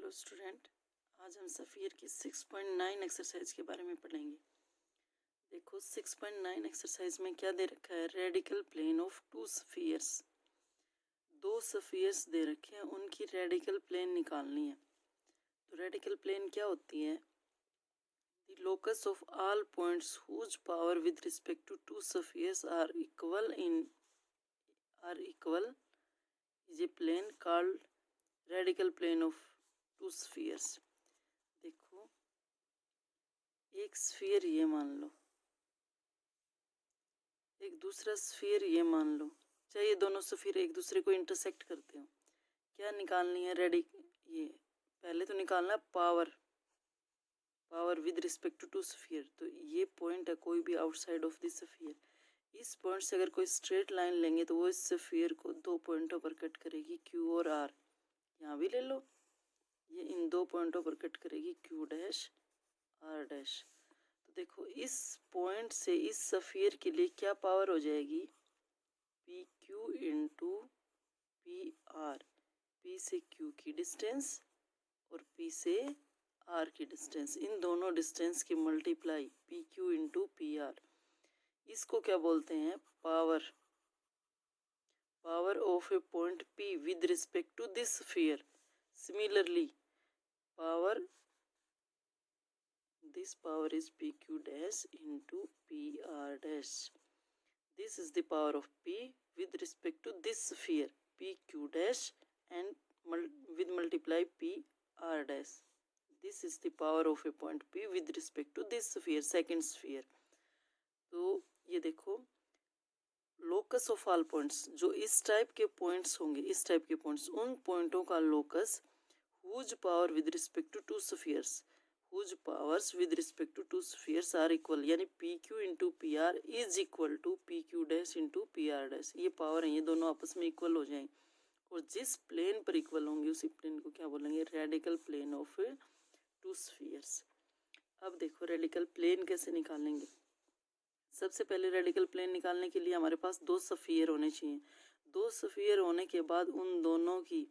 Hello student, आज हम sphere की 6.9 एक्सरसाइज के बारे में पढ़ेंगे। देखो 6.9 एक्सरसाइज में क्या दे रखा है, radical plane of two spheres. दो स्फीयर्स दे रखे हैं, उनकी रेडिकल प्लेन निकालनी है। तो रेडिकल प्लेन क्या होती है? The locus of all points whose power with respect to two spheres are equal is a plane called radical plane of two spheres. देखो एक स्फीयर ये मान लो, एक दूसरा स्फीयर ये मान लो, चाहे ये दोनों स्फीयर एक दूसरे को इंटरसेक्ट करते हो। क्या निकालनी है? ये पहले तो निकालना है power with respect to two sphere. तो ये पॉइंट है कोई भी आउटसाइड ऑफ दिस स्फीयर। इस पॉइंट से अगर कोई स्ट्रेट लाइन लेंगे तो वो इस स्फीयर को दो पॉइंटों पर कट करेगी, क्यू और आर। यहाँ भी ले लो, ये इन दो पॉइंटों पर कट करेगी, क्यू डैश आर डैश। तो देखो इस पॉइंट से इस स्फीयर के लिए क्या पावर हो जाएगी, P Q into P R. P से क्यू की डिस्टेंस और पी से आर की डिस्टेंस, इन दोनों डिस्टेंस की multiply, P Q into P R. इसको क्या बोलते हैं? Power of a point P with respect to this sphere. Similarly this power is pq dash into pr dash. This is the power of p with respect to this sphere, pq dash, and with multiply pr dash. This is the power of a point p with respect to this sphere, second sphere. तो ये देखो locus of all points, जो इस type के points होंगे, इस type के points, उन पॉइंटों का locus whose power with respect to two spheres, whose powers with respect to two spheres are equal, यानी PQ into PR is equal to PQ dash into PR dash। ये power है, ये दोनों आपस में इक्वल हो जाएंगे और जिस प्लेन पर इक्वल होंगे उसी प्लेन को क्या बोलेंगे? Radical plane of two spheres. अब देखो रेडिकल प्लेन कैसे निकालेंगे। सबसे पहले रेडिकल प्लेन निकालने के लिए हमारे पास दो स्फीयर होने चाहिए। दो स्फीयर होने के बाद उन दोनों की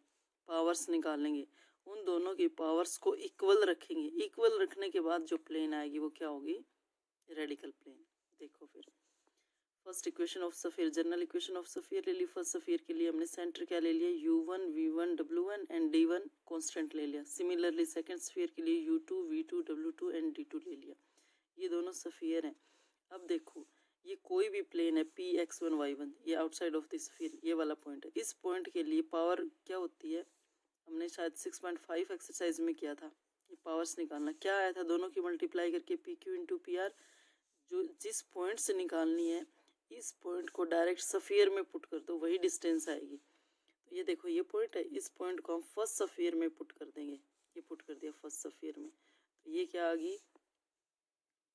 पावर्स निकालेंगे, उन दोनों की पावर्स को इक्वल रखेंगे। इक्वल रखने के बाद जो प्लेन आएगी वो क्या होगी? Radical plane. देखो फिर first equation of sphere, general equation of sphere ले ली। फर्स्ट स्फीयर के लिए हमने सेंटर क्या ले लिया? u1 v1 w1 and d1 constant ले लिया। सिमिलरली सेकंड स्फीयर के लिए u2 v2 w2 and d2 ले लिया। ये दोनों स्फीयर हैं। अब देखो ये कोई भी प्लेन है px1 y1, ये आउटसाइड ऑफ दिस स्फीयर, ये वाला पॉइंट है। इस पॉइंट के लिए पावर क्या होती है? हमने शायद 6.5 एक्सरसाइज में किया था। ये पावर्स निकालना क्या आया था, दोनों की मल्टीप्लाई करके P Q into P are. जो जिस पॉइंट से निकालनी है इस पॉइंट को डायरेक्ट स्फीयर में पुट कर दो, वही डिस्टेंस आएगी। तो ये देखो ये पॉइंट है, इस पॉइंट को हम फर्स्ट स्फीयर में पुट कर देंगे। ये पुट कर दिया फर्स्ट स्फीयर में, तो ये क्या आ गई?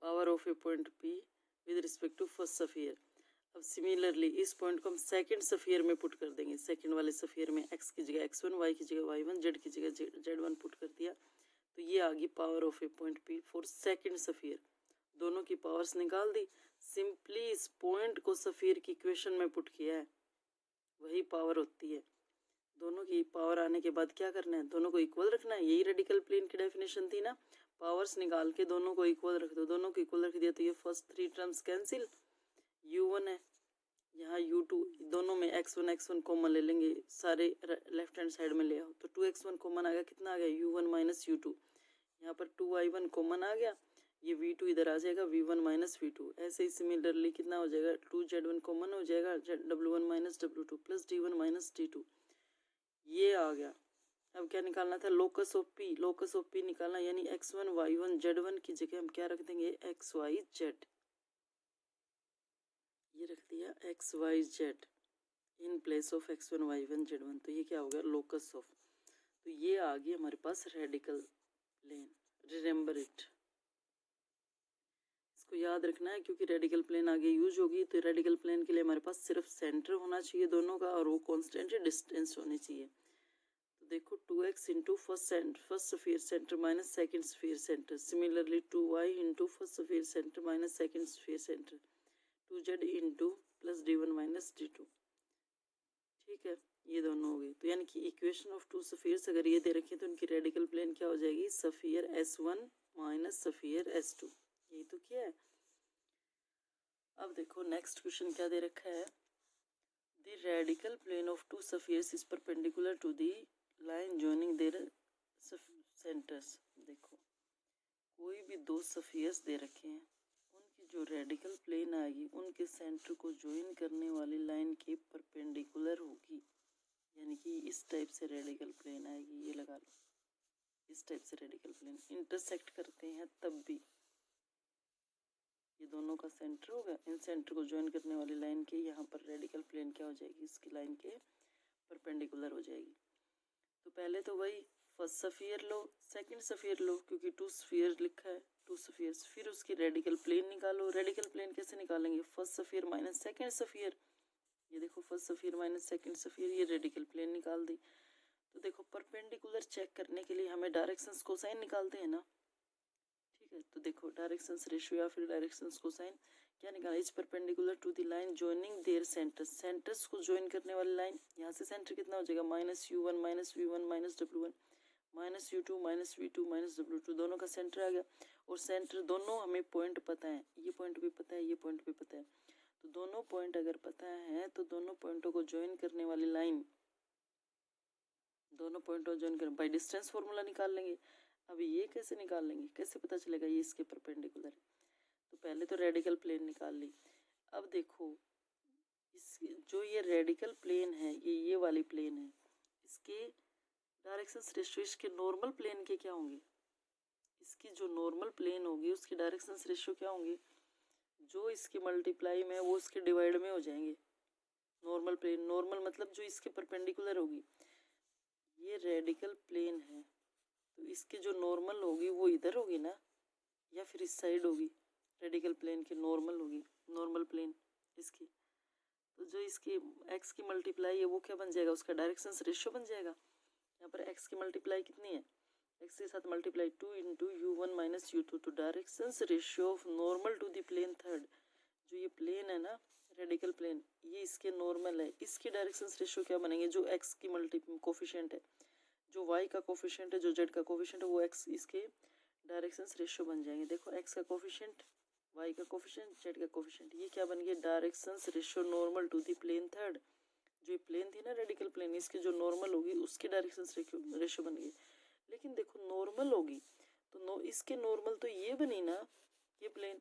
Power of a point P with respect to first sphere. अब सिमिलरली इस पॉइंट को हम सेकंड स्फीयर में पुट कर देंगे। सेकंड वाले स्फीयर में x की जगह x1, y की जगह y1, z की जगह z1 पुट कर दिया। तो ये आ गई power of a point p for second sphere. दोनों की पावर्स निकाल दी। सिंपली इस पॉइंट को स्फीयर की इक्वेशन में पुट किया है, वही पावर होती है। दोनों की पावर आने के बाद क्या करना है? दोनों को इक्वल रखना है। यही रेडिकल प्लेन की डेफिनेशन थी ना, पावर्स निकाल के दोनों को इक्वल रख दो। दोनों को इक्वल रख दिया तो ये first three terms cancel, u1 है, यहाँ u2, दोनों में x1 कॉमन ले लेंगे, सारे लेफ्ट हैंड साइड में ले आओ। तो 2x1 कॉमन आ गया, कितना आ गया? u1 minus u2। यहाँ पर 2y1 कॉमन आ गया, ये v2 इधर आ जाएगा, v1 माइनस v2। ऐसे ही सिमिलरली कितना हो जाएगा? 2z1 कॉमन हो जाएगा, w1 minus w2 plus d1 minus d2। ये आ गया। अब क्या निकालना था? Locus of p। Locus of p निकालना, यानी x1 y1 z1 की जगह हम क्या रख देंगे? x y z। ये रख दिया X Y Z in place of x1 y1 z1। तो ये क्या हो गया? Locus of. तो ये आ गई हमारे पास रेडिकल प्लेन। रिमेंबर इट, इसको याद रखना है क्योंकि रेडिकल प्लेन आगे यूज होगी। तो रेडिकल प्लेन के लिए हमारे पास सिर्फ सेंटर होना चाहिए दोनों का, और वो कॉन्स्टेंट डिस्टेंस होनी चाहिए। तो देखो 2x into first sphere centre minus second sphere centre. Similarly 2y into first sphere centre minus second sphere centre. 2z into plus d1 minus d2। ठीक है, ये दोनों हो गए। तो यानी कि इक्वेशन ऑफ टू सफियर्स अगर ये दे रखे हैं तो उनकी रेडिकल प्लेन क्या हो जाएगी, sphere S1 minus sphere S2। यही तो क्या है। अब देखो नेक्स्ट क्वेश्चन क्या दे रखा है, the radical plane of two spheres is perpendicular to the line joining their centres. देखो कोई भी दो सफियर्स दे रखे हैं, उनकी जो रेडिकल प्लेन आएगी उनके सेंटर को ज्वाइन करने वाली लाइन के परपेंडिकुलर होगी। यानी कि इस टाइप से रेडिकल प्लेन आएगी, ये लगा लो, इस टाइप से रेडिकल प्लेन इंटरसेक्ट करते हैं तब भी ये दोनों का सेंटर होगा, इन सेंटर को ज्वाइन करने वाली लाइन के यहाँ पर रेडिकल प्लेन क्या हो जाएगी, इसकी लाइन के परपेंडिकुलर हो जाएगी। तो पहले तो वही फर्स्ट सफियर लो, सेकंड सफियर लो, क्योंकि टू सफियर लिखा है, टू सफियर्स, फिर उसकी रेडिकल प्लेन निकालो। रेडिकल प्लेन कैसे निकालेंगे, first sphere minus second sphere. ये देखो first sphere minus second sphere, ये रेडिकल प्लेन निकाल दी। तो देखो परपेंडिकुलर चेक करने के लिए हमें डायरेक्शंस कोसाइन निकालते हैं ना, ठीक है। तो देखो डायरेक्शंस रेशियो या फिर डायरेक्शंस कोसाइन क्या निकाला, is perpendicular to the line joining their centres, centres को ज्वाइन करने वाली लाइन। यहाँ से सेंटर कितना हो जाएगा, -u1 -v1 -w1 -u2 -v2 -w2, दोनों का सेंटर आ गया। और सेंटर दोनों हमें पॉइंट पता है, ये पॉइंट भी पता है, ये पॉइंट भी पता है। तो दोनों पॉइंट अगर पता है तो दोनों पॉइंटों को ज्वाइन करने वाली लाइन, दोनों पॉइंटों को ज्वाइन कर बाय डिस्टेंस फॉर्मूला निकाल लेंगे। अब ये कैसे निकाल लेंगे, कैसे पता चलेगा ये इसके परपेंडिकुलर है। तो पहले तो रेडिकल प्लेन निकाल ली। अब देखो इस जो ये रेडिकल प्लेन है, ये वाली प्लेन है, इसके डायरेक्शंस रेशियो इसके नॉर्मल प्लेन के क्या होंगे, इसकी जो नॉर्मल प्लेन होगी उसकी डायरेक्शंस रेशियो क्या होंगे, जो इसके मल्टीप्लाई में वो इसके डिवाइड में हो जाएंगे। नॉर्मल प्लेन, नॉर्मल मतलब जो इसके परपेंडिकुलर होगी, ये रेडिकल प्लेन है तो इसकी जो नॉर्मल होगी वो इधर होगी ना, या फिर इस साइड होगी, रेडिकल प्लेन की नॉर्मल होगी, नॉर्मल प्लेन इसकी। तो जो इसकी x की मल्टीप्लाई है वो क्या बन जाएगा, उसका डायरेक्शंस रेशियो बन जाएगा। यहाँ पर x की मल्टीप्लाई कितनी है, x के साथ multiply 2 into u1 minus u2, तो directions ratio of normal to the plane third, जो ये प्लेन है ना रेडिकल प्लेन, ये इसके नॉर्मल है, इसकी डायरेक्शंस रेशियो क्या बनेंगे, जो x की मल्टी कोफिशिएंट है, जो y का कोफिशिएंट है, जो z का कोफिशिएंट है, वो x इसके डायरेक्शंस रेशियो बन जाएंगे। देखो x का कोफिशिएंट, y का कोफिशिएंट, z का कोफिशिएंट, ये क्या बन गया, directions ratio normal to the plane third. जो प्लेन थी ना रेडिकल प्लेन, इसकी जो नॉर्मल होगी उसकी डायरेक्शंस रेशियो बन गई। लेकिन देखो नॉर्मल होगी तो इसके नॉर्मल तो ये बनी ना, ये प्लेन,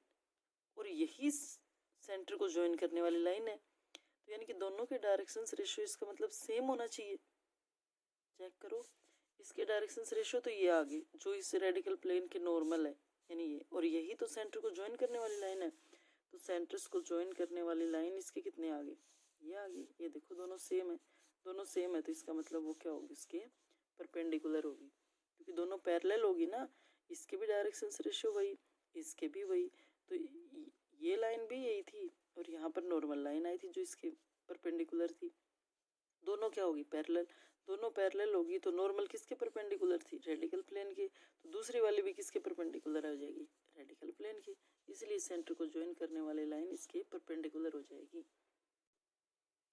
और यही सेंटर को ज्वाइन करने वाली लाइन है। तो यानी कि दोनों के डायरेक्शंस रेशियो इसका मतलब सेम होना चाहिए। चेक करो, इसके डायरेक्शंस रेशियो तो ये आ गई जो इस रेडिकल प्लेन के नॉर्मल है, यानी ये, और यही तो सेंटर को ज्वाइन करने वाली लाइन है। तो सेंटर्स को ज्वाइन करने वाली लाइन इसके कितने आ गए, ये आ गई। ये देखो दोनों सेम है, दोनों सेम है तो इसका मतलब वो क्या होगी, इसके परपेंडिकुलर होगी, क्योंकि दोनों पैरेलल होगी ना, इसके भी डायरेक्शंस रेशियो वही, इसके भी वही। तो ये लाइन भी यही थी और यहाँ पर नॉर्मल लाइन आई थी जो इसके परपेंडिकुलर थी। दोनों क्या होगी, पैरेलल, दोनों पैरेलल होगी तो नॉर्मल किसके परपेंडिकुलर थी, रेडिकल प्लेन के। तो दूसरी वाली भी किसके परपेंडिकुलर आ जाएगी, रेडिकल प्लेन की, इसलिए सेंटर को ज्वाइन करने वाली लाइन इसके परपेंडिकुलर हो जाएगी।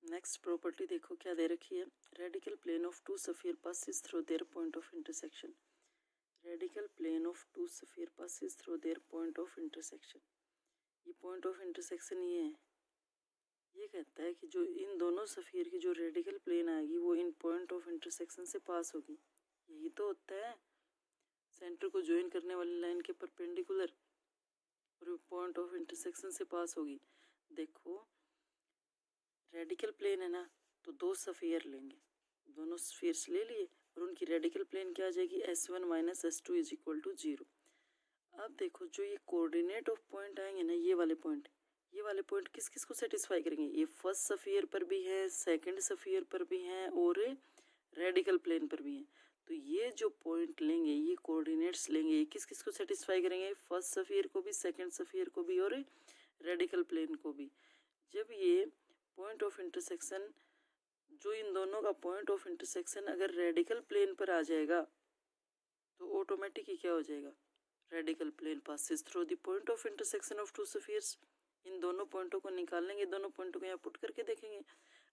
नेक्स्ट प्रॉपर्टी देखो क्या दे रखी है, radical plane of two sphere passes through their point of intersection. Radical plane of two sphere passes through their point of intersection. ये पॉइंट ऑफ इंटरसेक्शन ये है, ये कहता है कि जो इन दोनों सफियर की जो रेडिकल प्लेन आएगी वो इन पॉइंट ऑफ इंटरसेक्शन से पास होगी। यही तो होता है, सेंटर को ज्वाइन करने वाली लाइन के परपेंडिकुलर और पॉइंट ऑफ इंटरसेक्शन से पास होगी। देखो रेडिकल प्लेन है ना, तो दो सफियर लेंगे, दोनों स्फीयर्स ले लिए और उनकी रेडिकल प्लेन क्या आ जाएगी, S1 minus S2 is equal to 0। अब देखो जो ये कोऑर्डिनेट ऑफ पॉइंट आएंगे ना, ये वाले पॉइंट, ये वाले पॉइंट किस किस को सेटिस्फाई करेंगे, ये फर्स्ट सफियर पर भी है, सेकंड सफियर पर भी हैं और रेडिकल प्लेन पर भी हैं। तो ये जो पॉइंट लेंगे, ये कोऑर्डिनेट्स लेंगे, ये किस किस को सेटिस्फाई करेंगे, फर्स्ट सफियर को भी, सेकंड सफियर को भी और रेडिकल प्लेन को भी। जब ये पॉइंट ऑफ इंटरसेक्शन, जो इन दोनों का पॉइंट ऑफ इंटरसेक्शन अगर रेडिकल प्लेन पर आ जाएगा तो ऑटोमेटिक ही क्या हो जाएगा, radical plane passes through the point of intersection of two spheres. इन दोनों पॉइंटों को निकाल लेंगे, दोनों पॉइंटों को यहाँ पुट करके देखेंगे।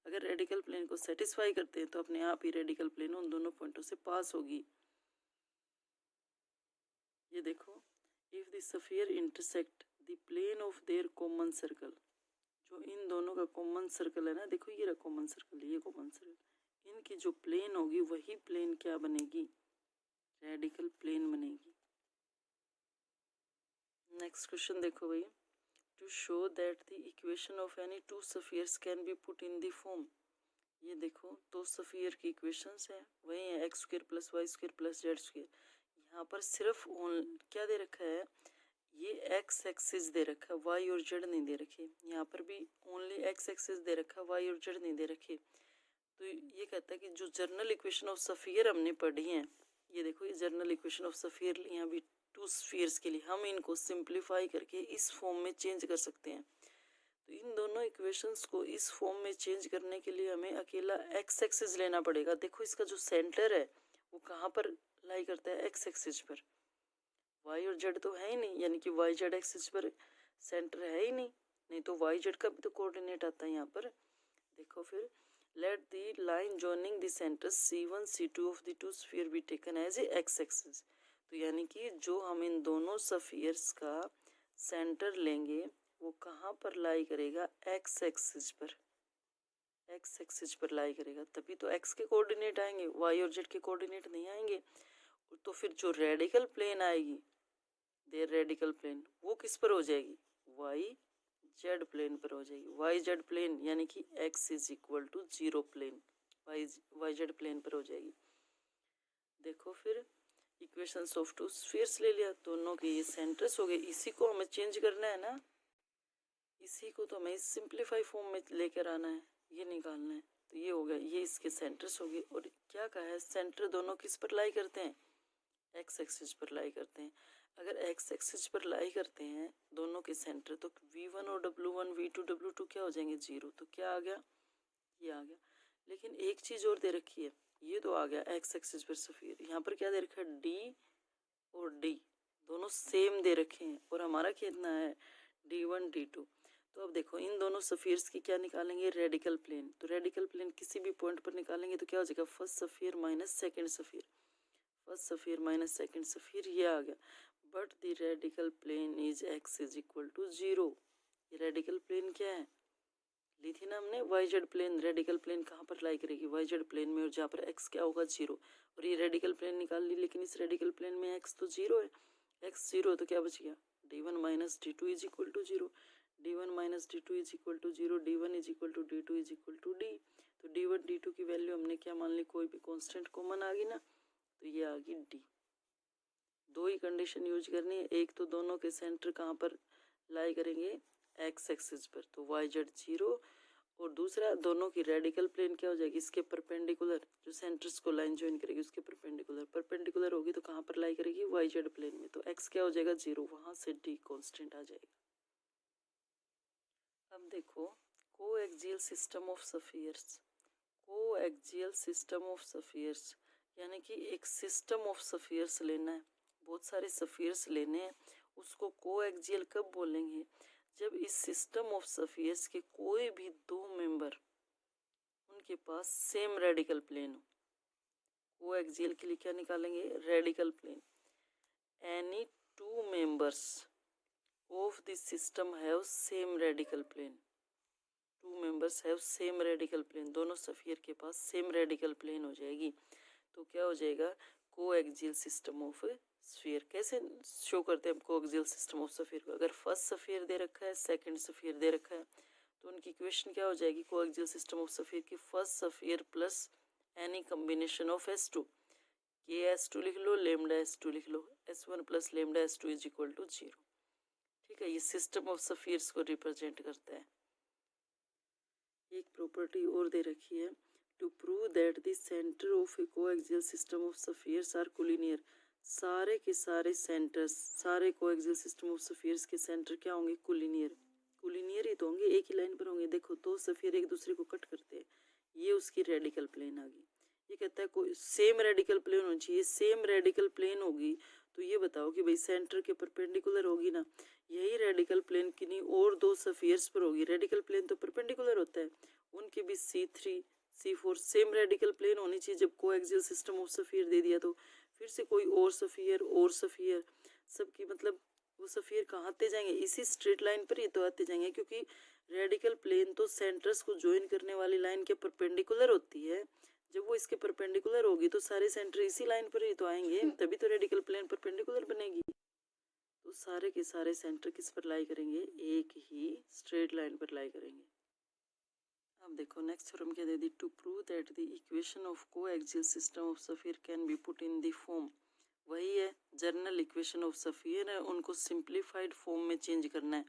अगर रेडिकल प्लेन को सेटिस्फाई करते हैं तो अपने आप ही रेडिकल प्लेन उन दोनों पॉइंटों से पास होगी। ये देखो, if the sphere intersect the plane of their common circle, जो इन दोनों का कॉमन सर्कल है ना, देखो ये रहा कॉमन सर्कल, ये कॉमन सर्कल, इनकी जो प्लेन होगी वही प्लेन क्या बनेगी, रेडिकल प्लेन बनेगी। नेक्स्ट क्वेश्चन देखो भाई, to show that the equation of any two spheres can be put in the form. ये देखो दो स्फीयर की इक्वेशंस है, वही है X square plus Y square plus Z square. यहाँ पर सिर्फ क्या दे रखा है, ये एक्स एक्सिस दे रखा है, वाई और जेड नहीं दे रखे। यहाँ पर भी ओनली एक्स एक्सिस दे रखा है, वाई और जेड नहीं दे रखे। तो ये कहता है कि जो जर्नल इक्वेशन ऑफ स्फीयर हमने पढ़ी है, ये देखो ये जर्नल इक्वेशन ऑफ स्फीयर, यहाँ भी टू स्फीयर्स के लिए हम इनको सिंप्लीफाई करके इस फॉर्म में चेंज कर सकते हैं। तो इन दोनों इक्वेशंस को इस फॉर्म में चेंज करने के लिए हमें अकेला एक्स एक्सिस लेना पड़ेगा। देखो इसका जो सेंटर है वो कहाँ पर लाई करता है, एक्स एक्सिस पर। वाई और जेड तो है ही नहीं, यानी कि वाई जेड एक्सिस पर सेंटर है ही नहीं, नहीं तो वाई जेड का भी तो कोऑर्डिनेट आता है यहाँ पर। देखो फिर, let the line joining the centres C1 C2 of the two sphere be taken as a X axis. तो यानी कि जो हम इन दोनों स्फीयर्स का सेंटर लेंगे वो कहाँ पर लाई करेगा, एक्स एक्सिस पर, एक्स एक्सिस पर लाई करेगा। तभी तो एक्स के कोऑर्डिनेट आएंगे, वाई और जेड के कोऑर्डिनेट नहीं आएंगे। तो फिर जो रेडिकल प्लेन आएगी, देयर रेडिकल प्लेन, वो किस पर हो जाएगी, वाई जेड प्लेन पर हो जाएगी। वाई जेड प्लेन यानी कि X is equal to 0 plane, Y Z plane पर हो जाएगी। देखो फिर, इक्वेशंस ऑफ टू स्फीयर्स ले लिया, दोनों के ये सेंटर्स हो गए। इसी को हमें चेंज करना है ना, इसी को तो हमें सिंप्लीफाई फॉर्म में लेकर आना है, ये निकालना है। तो ये हो गया, ये इसके सेंटर्स हो गए। और क्या कहा है, सेंटर दोनों किस पर लाई करते हैं, एक्स एक्सिस पर लाई करते हैं। अगर एक्स एक्सिस पर लाई करते हैं दोनों के सेंटर, तो V1 और W1 V2 W2 क्या हो जाएंगे, 0। तो क्या आ गया, ये आ गया। लेकिन एक चीज़ और दे रखी है, ये तो आ गया एक्स एक्सिस पर स्फीयर, यहाँ पर क्या दे रखा है, D और D दोनों सेम दे रखे हैं, और हमारा कितना है, D1 D2। तो अब देखो इन दोनों स्फीयर्स की क्या निकालेंगे, रेडिकल प्लेन। तो रेडिकल प्लेन किसी भी पॉइंट पर निकालेंगे तो क्या हो जाएगा, first sphere minus second sphere, first sphere minus second sphere, ये आ गया। But the radical plane is X is equal to 0। ये रेडिकल प्लेन क्या है, ली थी ना हमने, Y Z plane. Radical plane कहाँ पर लाई करेगी, वाई जेड प्लेन में, और जहाँ पर एक्स क्या होगा, 0। और ये रेडिकल प्लेन निकाल ली, लेकिन इस रेडिकल प्लेन में एक्स तो 0 है, एक्स 0 तो क्या बच गया, D1 minus D2 is equal to 0। D1 minus D2 is equal to 0, D1 is equal to D2 is equal to D। तो D1 D2 की वैल्यू हमने क्या मान ली, कोई भी कांस्टेंट कॉमन आ गई ना, तो ये आ गई D। दो ही कंडीशन यूज करनी है, एक तो दोनों के सेंटर कहाँ पर लाई करेंगे, एक्स एक्सिस पर, तो वाई जेड 0। और दूसरा, दोनों की रेडिकल प्लेन क्या हो जाएगी, इसके परपेंडिकुलर, जो सेंटर्स को लाइन ज्वाइन करेगी उसके परपेंडिकुलर, परपेंडिकुलर होगी तो कहाँ पर लाई करेगी, वाई जेड प्लेन में। तो एक्स क्या हो जाएगा, 0, वहाँ से D कांस्टेंट आ जाएगा। अब देखो, coaxial system of spheres, coaxial system of spheres यानी कि एक सिस्टम ऑफ स्फीयर्स लेना है, बहुत सारे स्फीयर्स लेने हैं, उसको कोएक्सियल कब बोलेंगे, जब इस सिस्टम ऑफ स्फीयर्स के कोई भी दो मेंबर उनके पास सेम रेडिकल प्लेन हो। कोएक्सियल के लिए क्या निकालेंगे, radical plane. Any two members of this system have same radical plane, two members have same radical plane, दोनों स्फीयर के पास सेम रेडिकल प्लेन हो जाएगी। तो क्या हो जाएगा, कोएक्सियल सिस्टम ऑफ स्फीयर। कैसे शो करते हैं हम कोएक्सियल सिस्टम ऑफ स्फीयर को, अगर फर्स्ट स्फीयर दे रखा है, सेकंड स्फीयर दे रखा है, तो उनकी इक्वेशन क्या हो जाएगी, कोएक्सियल सिस्टम ऑफ स्फीयर की first sphere plus any combination of S2, के S2 लिख लो, लेमडा S2 लिख लो, S1 plus lambda S2 is equal to 0। ठीक है, ये सिस्टम ऑफ स्फीयर्स को रिप्रेजेंट करता है। एक प्रॉपर्टी और दे रखी है, to prove that the centre of a coaxial system of spheres are collinear. सारे के सारे सेंटर्स, सारे कोएक्सियल सिस्टम ऑफ स्फीयर्स के सेंटर क्या होंगे, कोलिनियर। कोलिनियर ही तो होंगे, एक ही लाइन पर होंगे। देखो दो स्फीयर एक दूसरे को कट करते हैं, ये उसकी रेडिकल प्लेन आ गई। ये कहता है कोई सेम रेडिकल प्लेन होनी चाहिए, सेम रेडिकल प्लेन होगी तो ये बताओ कि भाई सेंटर के परपेंडिकुलर होगी ना, यही रेडिकल प्लेन किन्हीं और दो स्फीयर्स पर होगी। रेडिकल प्लेन तो परपेंडिकुलर होता है, उनके भी C3 C4 same radical plane होनी चाहिए। जब कोएक्सियल सिस्टम ऑफ सफियर दे दिया तो फिर से कोई और सफियर सबकी मतलब वो सफियर कहाँ आते जाएंगे, इसी स्ट्रेट लाइन पर ही तो आते जाएंगे, क्योंकि रेडिकल प्लेन तो सेंटर्स को ज्वाइन करने वाली लाइन के परपेंडिकुलर होती है। जब वो इसके परपेंडिकुलर होगी तो सारे सेंटर इसी लाइन पर ही तो आएंगे, तभी तो रेडिकल प्लेन परपेंडिकुलर बनेगी। तो सारे के सारे सेंटर किस पर लाई करेंगे, एक ही स्ट्रेट लाइन पर लाई करेंगे। अब देखो नेक्स्ट थ्योरम क्या दे दी, to prove that the equation of coaxial system of sphere can be put in the form, वही है जर्नल इक्वेशन ऑफ सफियर है, उनको सिंप्लीफाइड फॉर्म में चेंज करना है।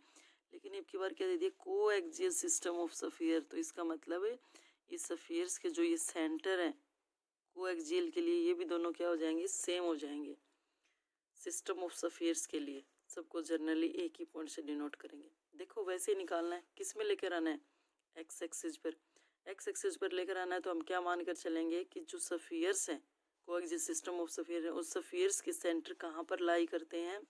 लेकिन एक की बार क्या दे दिया, कोएक्सियल सिस्टम ऑफ सफियर, तो इसका मतलब है ये सफियर्स के जो ये सेंटर हैं कोएक्सियल के लिए, ये भी दोनों क्या हो जाएंगे, सेम हो जाएंगे। सिस्टम ऑफ सफियर्स के लिए सबको जनरली एक ही पॉइंट से डिनोट करेंगे। देखो वैसे ही निकालना है, किस में लेकर आना है, एक्स एक्सिस पर। एक्स एक्सिस पर लेकर आना है तो हम क्या मानकर चलेंगे कि जो सफियर्स हैं कोएक्सियल सिस्टम ऑफ सफियर है, उस सफियर्स के सेंटर कहाँ पर लाई करते हैं,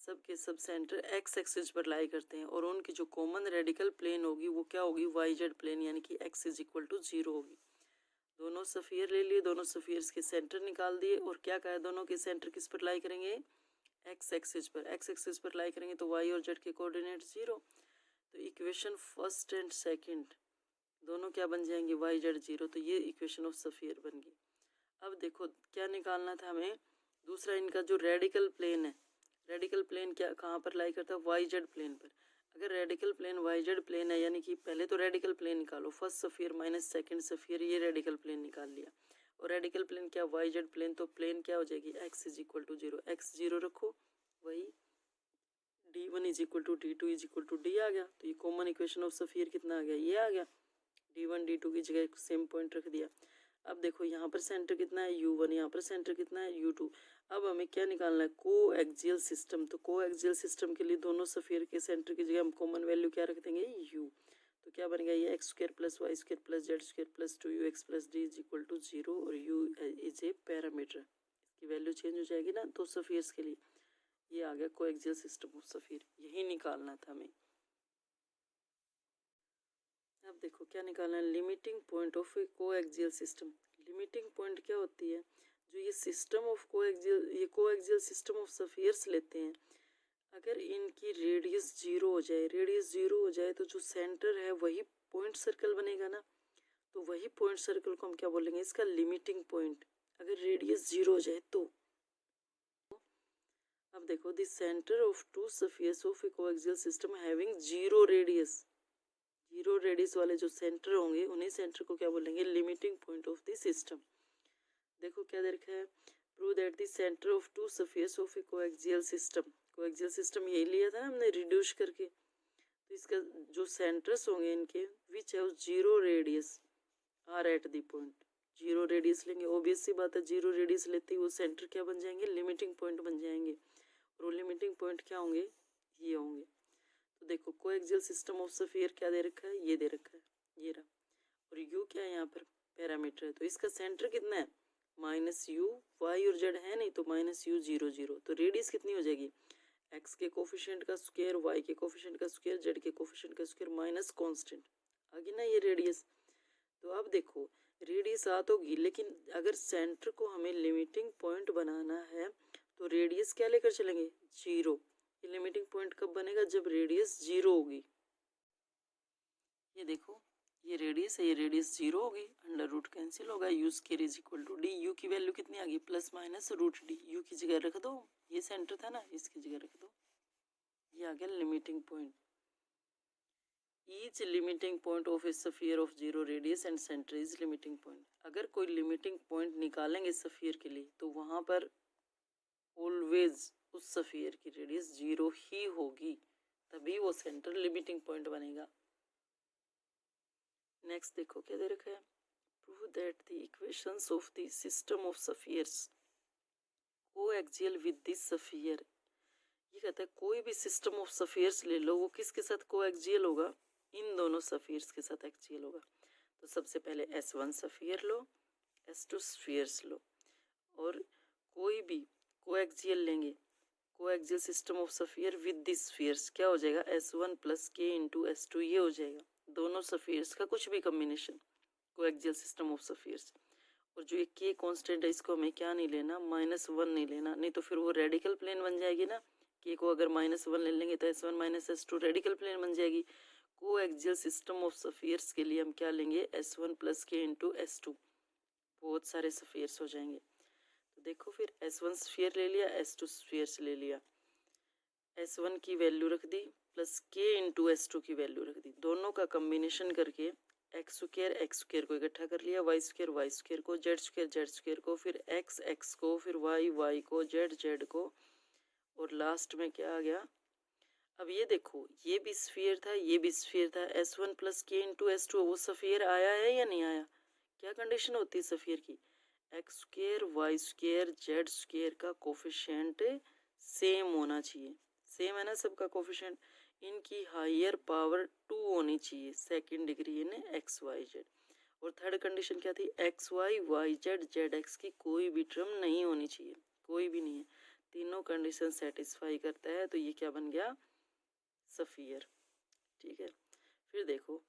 सब के सब सेंटर एक्स एक्सिस पर लाई करते हैं, और उनकी जो कॉमन रेडिकल प्लेन होगी वो क्या होगी, वाई जेड प्लेन, यानी कि एक्स इज इक्वल टू 0 होगी। दोनों सफियर ले लिए, दोनों सफियर्स के सेंटर निकाल दिए, और क्या कहा, दोनों के सेंटर किस पर लाई करेंगे, एक्स एक्सिस पर। एक्स एक्सिस पर लाई करेंगे तो वाई और जेड के कोऑर्डिनेट 0। तो इक्वेशन फर्स्ट एंड सेकंड दोनों क्या बन जाएंगे, वाई जेड 0। तो ये इक्वेशन ऑफ सफियर बन गई। अब देखो क्या निकालना था हमें, दूसरा इनका जो रेडिकल प्लेन है, रेडिकल प्लेन क्या कहाँ पर लाई करता है, वाई जेड प्लेन पर। अगर radical plane Y Z plane है, यानी कि पहले तो रेडिकल प्लेन निकालो, first sphere minus second sphere, ये रेडिकल प्लेन निकाल लिया। और रेडिकल प्लेन क्या, वाई जेड प्लेन, तो प्लेन क्या हो जाएगी, X is equal to 0, X 0 रखो, वही d1 is equal to d2 is equal to d आ गया। तो ये कॉमन इक्वेशन ऑफ सफियर कितना आ गया, ये आ गया। d1 d2 की जगह सेम पॉइंट रख दिया। अब देखो यहाँ पर सेंटर कितना है, u1, यहाँ पर सेंटर कितना है, u2। अब हमें क्या निकालना है, कोएक्सियल सिस्टम। तो कोएक्सियल सिस्टम के लिए दोनों सफियर के सेंटर की जगह हम कॉमन वैल्यू क्या रख देंगे, u। तो क्या बन गया, ये X square plus Y square plus Z square plus 2ux plus D is equal to 0, और u इज ए पैरामीटर, इसकी वैल्यू चेंज हो जाएगी ना दो सफियर्स के लिए। ये आ गया कोएक्सियल सिस्टम ऑफ सफियर, यही निकालना था हमें। अब देखो क्या निकालना है, limiting point of a coaxial system. Limiting point क्या होती है, जो ये सिस्टम ऑफ कोएक्सियल, ये कोएक्सियल सिस्टम ऑफ सफियर्स लेते हैं, अगर इनकी रेडियस 0 हो जाए, रेडियस 0 हो जाए तो जो सेंटर है वही पॉइंट सर्कल बनेगा ना, तो वही पॉइंट सर्कल को हम क्या बोलेंगे, इसका लिमिटिंग पॉइंट, अगर रेडियस 0 हो जाए तो। अब देखो the centre of two spheres of a coaxial system having 0 radius, 0 radius वाले जो सेंटर होंगे उन्हीं सेंटर को क्या बोलेंगे, limiting point of the system. देखो क्या दे रखा है, prove that the centre of two spheres of a coaxial system. Coaxial system यही लिया था ना हमने रिड्यूस करके, तो इसका जो सेंटर्स होंगे इनके which have 0 radius are at the point, 0 radius लेंगे, ऑब्वियस सी बात है 0 रेडियस लेते ही वो सेंटर क्या बन जाएंगे, लिमिटिंग पॉइंट बन जाएंगे। और वो लिमिटिंग पॉइंट क्या होंगे, ये होंगे। तो देखो कोएक्सियल सिस्टम ऑफ सफियर क्या दे रखा है, ये दे रखा है, ये रहा, और u क्या है यहाँ पर पैरामीटर है, तो इसका सेंटर कितना है, माइनस u, y और z है नहीं तो माइनस u 0 0। तो रेडियस कितनी हो जाएगी, x के कोफिशिएंट का स्क्वायर, y के कोफिशिएंट का स्क्वायर, z के कोफिशिएंट का स्क्वायर माइनस कांस्टेंट, आ गई ना ये रेडियस। तो अब देखो रेडियस आ तो होगी, लेकिन अगर सेंटर को हमें लिमिटिंग पॉइंट बनाना है तो रेडियस क्या लेकर चलेंगे, 0। ये लिमिटिंग पॉइंट कब बनेगा, जब रेडियस 0 होगी। ये देखो ये रेडियस है, ये रेडियस 0 होगी, अंडर रूट कैंसिल होगा, U square is equal to D, U की वैल्यू कितनी आ गई, plus minus root D, U की जगह रख दो, ये सेंटर था ना इसकी जगह रख दो, ये आ गया limiting point. Each limiting point of A sphere of 0 radius and centre is limiting point. अगर कोई लिमिटिंग पॉइंट निकालेंगे सफियर के लिए तो वहां पर ऑलवेज उस सफियर की रेडियस 0 ही होगी, तभी वो सेंटर लिमिटिंग पॉइंट बनेगा। नेक्स्ट देखो क्या दे रखा है, prove that the equations of the system of spheres coaxial with this sphere. ये कहता है कोई भी सिस्टम ऑफ सफियर्स ले लो, वो किसके साथ कोएक्सियल होगा, इन दोनों सफियर्स के साथ एक्सियल होगा। तो सबसे पहले S1 सफियर लो, S2 स्फीयर्स लो, और कोई भी कोएक्सियल लेंगे, coaxial system of sphere with this spheres क्या हो जाएगा, S1 plus K into S2 ये हो जाएगा। दोनों सफियर्स का कुछ भी combination, coaxial system of spheres. और जो ये के कांस्टेंट है इसको हमें क्या नहीं लेना, -1 नहीं लेना, नहीं तो फिर वो रेडिकल प्लेन बन जाएगी ना। के को अगर -1 ले लेंगे तो S1 - S2 रेडिकल प्लेन बन जाएगी। कोएक्सियल सिस्टम ऑफ सफियर्स के लिए हम क्या लेंगे, S1 + K × S2, बहुत सारे सफियर्स हो जाएंगे। तो देखो फिर S1 स्फीयर ले लिया, S2 स्फीयर्स ले लिया, S1 की वैल्यू रख दी प्लस K × S2 की वैल्यू रख दी, दोनों का कम्बिनेशन करके x² को इकट्ठा कर लिया, y² को, z² को, फिर x को, फिर y को, z को, और लास्ट में क्या आ गया। अब ये देखो ये भी स्फीयर था, ये भी स्फीयर था, S1 + K × S2 वो स्फीयर आया है या नहीं आया। क्या कंडीशन होती है स्फीयर की, x², y² z² का कोफिशिएंट सेम होना चाहिए। सेम है ना सबका कोफिशिएंट, इनकी हायर पावर 2 होनी चाहिए, second degree in X Y Z. और थर्ड कंडीशन क्या थी, X Y Y Z Z X की कोई भी टर्म नहीं होनी चाहिए, कोई भी नहीं है। तीनों कंडीशन सेटिस्फाई करता है तो ये क्या बन गया, सफियर। ठीक है, फिर देखो